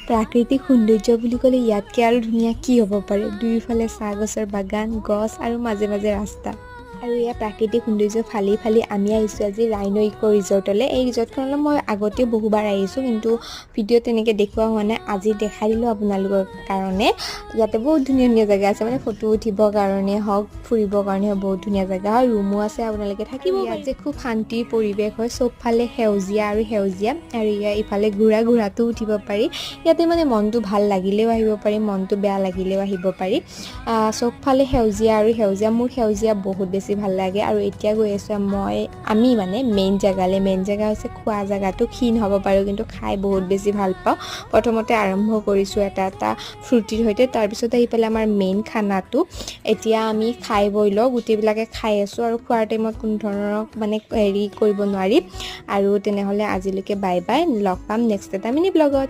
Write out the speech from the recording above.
প্ৰাকৃতিক সৌন্দৰ্য বুলি ক'লে ইয়াতকৈ আৰু ধুনীয়া কি হ'ব পাৰে। দুয়োফালে চাহ গছৰ বাগান, গছ আৰু মাজে মাজে ৰাস্তা। আৰু ইয়াৰ প্ৰাকৃতিক সৌন্দৰ্য ফালি ফালি আমি আহিছোঁ আজি ৰাইন' ইক' ৰিজৰ্টলৈ। এই ৰিজৰ্টখনলৈ মই আগতেও বহুবাৰ আহিছোঁ, কিন্তু ভিডিঅ' তেনেকৈ দেখুওৱা হোৱা নাই। আজি দেখাই দিলোঁ আপোনালোকৰ কাৰণে। ইয়াতে বহুত ধুনীয়া ধুনীয়া জেগা আছে, মানে ফটো উঠিবৰ কাৰণে হওক, ফুৰিবৰ কাৰণে হওক, বহুত ধুনীয়া জেগা হয়। ৰুমো আছে, আপোনালোকে থাকিব। ইয়াত যে খুব শান্তিৰ পৰিৱেশ হয়, চবফালে সেউজীয়া আৰু সেউজীয়া। আৰু ইফালে ঘোঁৰাটো উঠিব পাৰি। ইয়াতে মানে মনটো ভাল লাগিলেও আহিব পাৰি, মনটো বেয়া লাগিলেও আহিব পাৰি। চবফালে সেউজীয়া আৰু সেউজীয়া। মোৰ সেউজীয়া বহুত বেছি ভাল লাগে। আৰু এতিয়া গৈ আছোঁ আমি মানে মেইন জেগালৈ। মেইন জেগা হৈছে খোৱা জেগাটো। ক্ষীণ হ'ব পাৰোঁ, কিন্তু খাই বহুত বেছি ভাল পাওঁ। প্ৰথমতে আৰম্ভ কৰিছোঁ এটা ফ্ৰুটিৰ সৈতে, তাৰপিছত আহি পেলাই আমাৰ মেইন খানাটো। এতিয়া আমি খাই বৈ লওঁ, গোটেইবিলাকে খাই আছোঁ। আৰু খোৱাৰ টাইমত কোনো ধৰণৰ মানে হেৰি কৰিব নোৱাৰি। আৰু তেনেহ'লে আজিলৈকে বাই বাই, লগ পাম নেক্সট এটা মিনি ব্লগত।